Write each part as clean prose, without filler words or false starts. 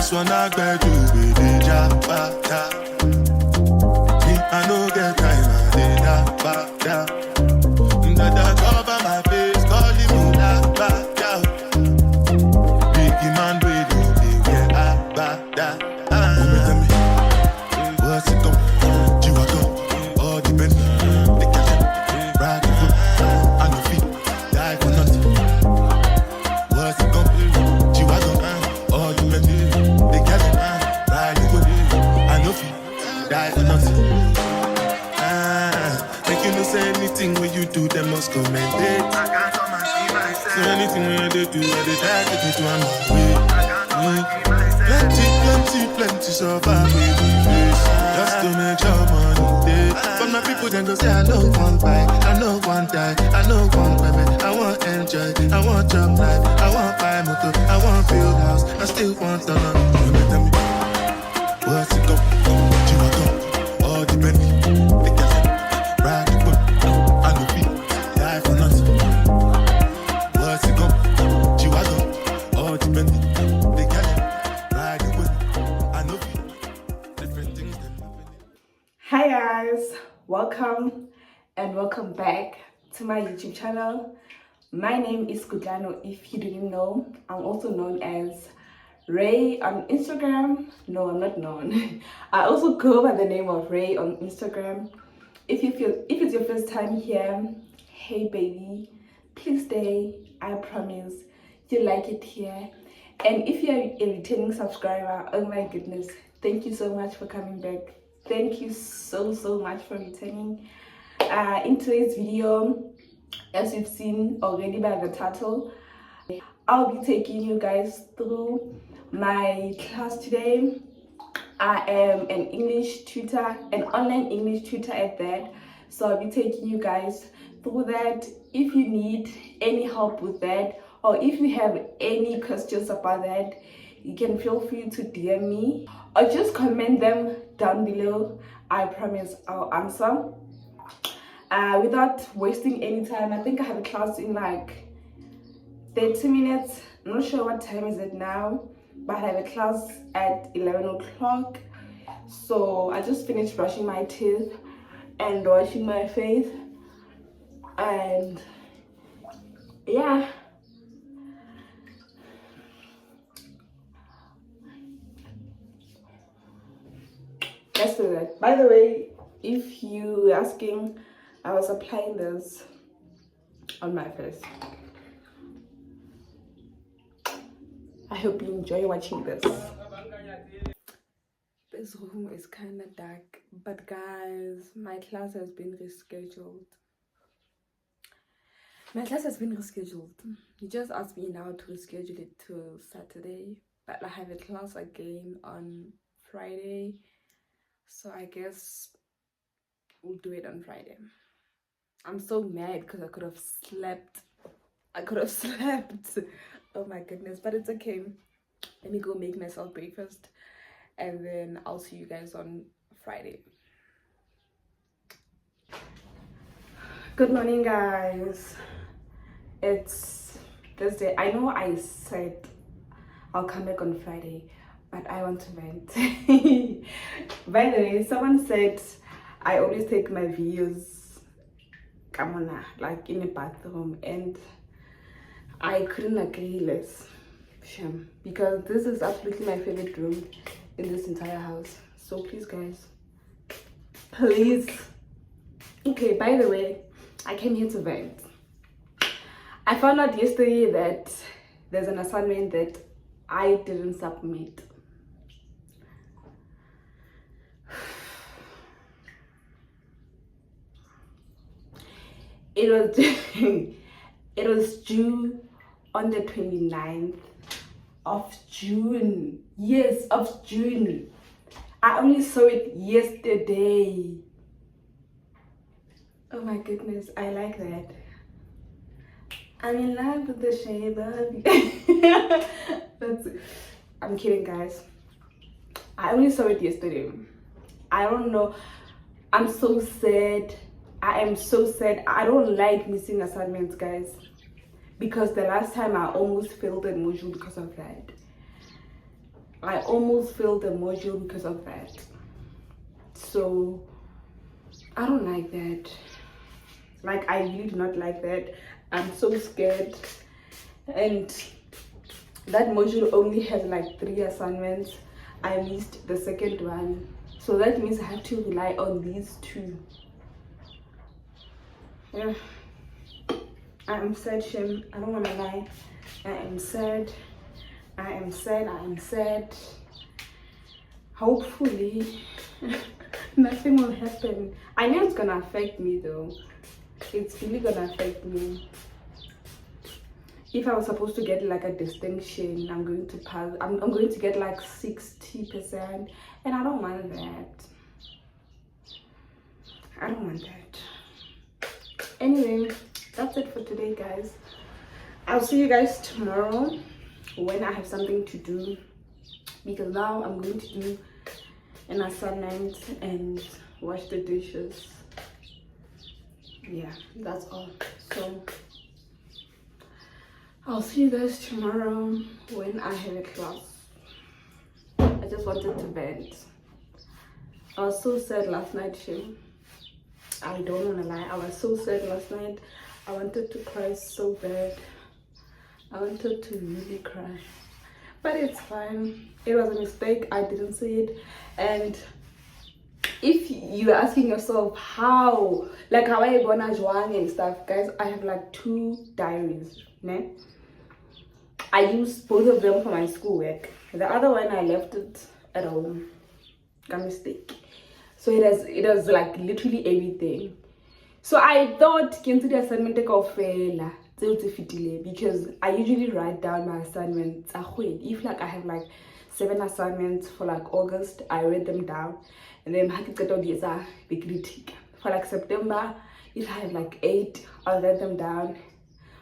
This one I got you with the jabata. Me, I no get time, I did jabata. That cover my face, calling me jabata. Biggie man, we do the way abada. Tell me, what's it go? You are go, all the Bentley, the cash, ride the foot, and the feet, die for nothing. What's it go? You are go, all the Bentley. Die for nothing. Make you no say anything when you do, they must commend it. I can't come and see myself. So anything when they do, I they try to do on my way. Plenty survive with the face. Just to make your money day. But my people then go say, I know one buy, I know one die, I know one women. I want enjoy, I want job life, I want buy motor, I want build house, I still want to know. Tell me, what's it go? All the Bentley, the cash, ride the whip, and the feet, die for nothing. What's it go? Chihuahua, all the Bentley, the cash, ride the whip, and the feet, different things than nothing. Hi guys, welcome and welcome back to my YouTube channel. My name is Kutlano. If you didn't know, I'm also known as Ray on Instagram. No, I'm not known. I also go by the name of Ray on Instagram. If it's your first time here, hey baby, please stay. I promise you like it here. And if you're a returning subscriber, oh my goodness, thank you so much for coming back. Thank you so much for returning. In today's video, as you've seen already by the title, I'll be taking you guys through my class today. I am an English tutor, an online English tutor at that. So I'll be taking you guys through that. If you need any help with that, or if you have any questions about that, you can feel free to DM me or just comment them down below. I promise I'll answer. Without wasting any time, I think I have a class in like 30 minutes. I'm not sure what time is it now, but I have a class at 11 o'clock. So I just finished brushing my teeth and washing my face, and yeah, let's do that. By the way, if you asking, I was applying this on my face. I hope you enjoy watching this. This room is kind of dark, but guys, my class has been rescheduled. You just asked me now to reschedule it to Saturday, but I have a class again on Friday, so I guess we'll do it on Friday. I'm so mad because I could have slept. Oh my goodness, but it's okay. Let me go make myself breakfast and then I'll see you guys on Friday. Good morning guys. It's Thursday. I know I said I'll come back on Friday, but I want to vent. By the way, someone said I always take my videos like in a bathroom, and I couldn't agree less, because this is absolutely my favorite room in this entire house. So please guys, please. Okay, by the way, I came here to vent. I found out yesterday that there's an assignment that I didn't submit. It was due on the 29th of June. Yes, of June. I only saw it yesterday. Oh my goodness, I like that. I'm in love with the shape of you. I'm kidding, guys. I only saw it yesterday. I don't know. I'm so sad. I am so sad. I don't like missing assignments, guys. Because the last time I almost failed a module because of that. I almost failed a module because of that. So, I don't like that. Like, I really do not like that. I'm so scared. And that module only has like 3 assignments. I missed the second one. So that means I have to rely on these 2. Yeah. I'm sad, Shem. I don't want to lie. I am sad. I am sad. I am sad. Hopefully, nothing will happen. I know it's gonna affect me though. It's really gonna affect me. If I was supposed to get like a distinction, I'm going to pass. I'm going to get like 60%, and I don't want that. I don't want that. Anyway, that's it for today, guys. I'll see you guys tomorrow when I have something to do, because now I'm going to do an assignment and wash the dishes. Yeah, that's all. So I'll see you guys tomorrow when I have a class. I just wanted to vent. I was so sad last night, Shem. I don't want to lie. I was so sad last night. I wanted to cry so bad. I wanted to really cry. But it's fine. It was a mistake. I didn't see it. And if you're asking yourself how I gonna join and stuff, guys, I have like 2 diaries. Ne? I use both of them for my schoolwork. The other one I left it at home. A mistake. So it has like literally everything. So I thought consider assignment of because I usually write down my assignments. If like I have like 7 assignments for like August, I write them down, and then for like September, if I have like 8, I'll write them down.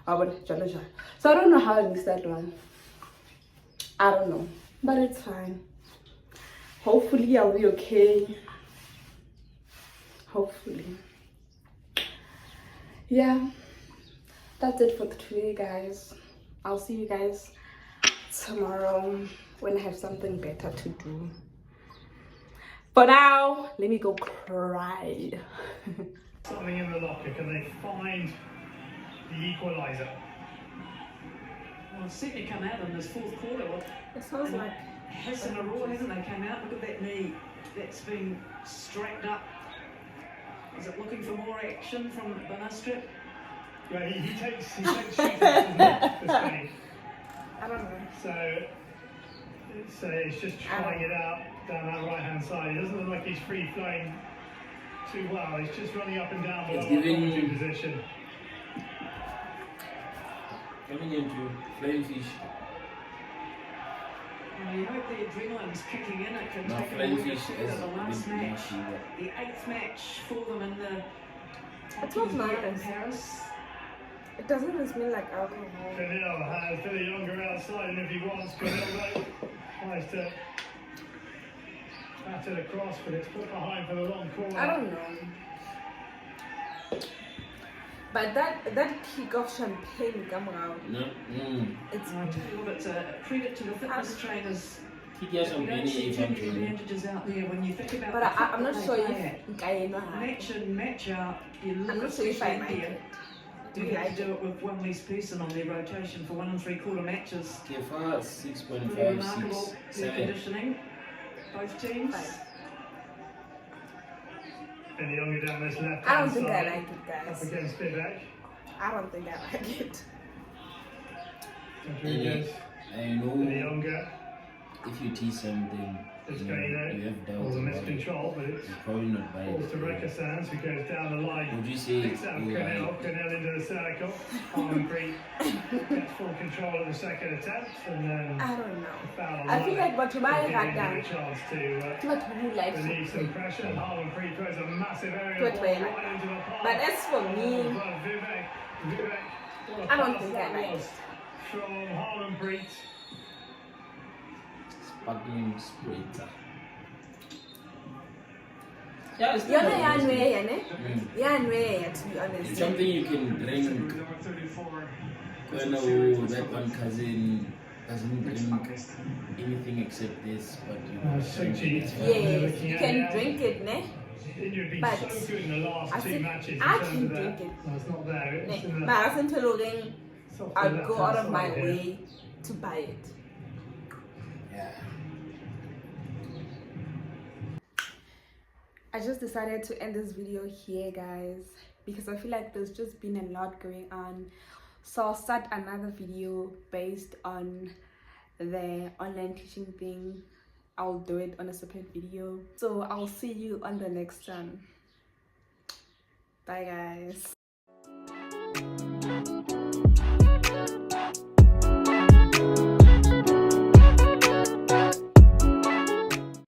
So I don't know how I missed that one. I don't know, but it's fine. Hopefully I'll be okay. Hopefully. Yeah, that's it for today, guys. I'll see you guys tomorrow when I have something better to do. For now, let me go cry. Something in the locker, can they find the equaliser? Well, it's certainly come out in this 4th quarter. It sounds like Hassan Aroa, hasn't they come out? Look at that knee. That's been strapped up. Is it looking for more action from Bernini? Yeah, he takes shooting this game. I don't know. So it's just trying it out down that right hand side. It doesn't look like he's free flowing too well. He's just running up and down the opposing position. Coming into flying fish. Well, you hope the adrenaline's kicking in. It can No, take a flying look fish at is the last been match. machine. The 8th match for them in the It smells in nice. Paris. It doesn't even smell like alcohol. Canel has Billy Younger outside, and if he wants, Canel tries to bat it across, but it's put behind for the long corner. I don't know. But that kick of champagne come around. No, It's And I tell you what, it's a credit to the fitness trainers. Kick your We don't see champagne too many from advantages out there when you think about but the I'm not football sure they play if I know how. match in, match out, you I'm look not sure if I especially like here. it. Do you have to do it with one less person on their rotation for 1 3/4 matches? Kefa Pretty remarkable 6.56, their 7. conditioning, both teams. Billy Younger down this left I don't hand think I side, like it, up guys. against Vivek. I don't think I like it. Rodriguez, I Billy know. Younger. if you tease something, It's you going have doubts all the about it. miscontrol, but it's You'll probably not buy balls it. to Recassans, who goes down the line. Would you say Picks out Cornell into the circle. Harmonpreet gets full control of the second attempt, and then I don't know. foul on I feel Lowe, like what you might giving have him done. a chance to What who likes relieve some it. pressure. And Harmonpreet throws a massive area Good ball way, right like into the park. But as for me, But Vivek, what a I don't pass think that I like was from Harmonpreet. sparkling spritzer. Yeah, it's you're not not bad. yan way, ne? Mm. Yan way, to be It's honest. something you can drink. Number 34. That one cousin doesn't drink anything except this, but you know, Suchi. Yes, you can drink it, ne? You'd be But so good in the last I two think matches in I terms can of that. drink it. No, it's not there. It's in Ne? the But I wasn't telling soft I'd left-hand go out of my side here. way to buy it. yeah. I just decided to end this video here, guys, because I feel like there's just been a lot going on. So I'll start another video based on the online teaching thing. I'll do it on a separate video. So I'll see you on the next one. Bye, guys.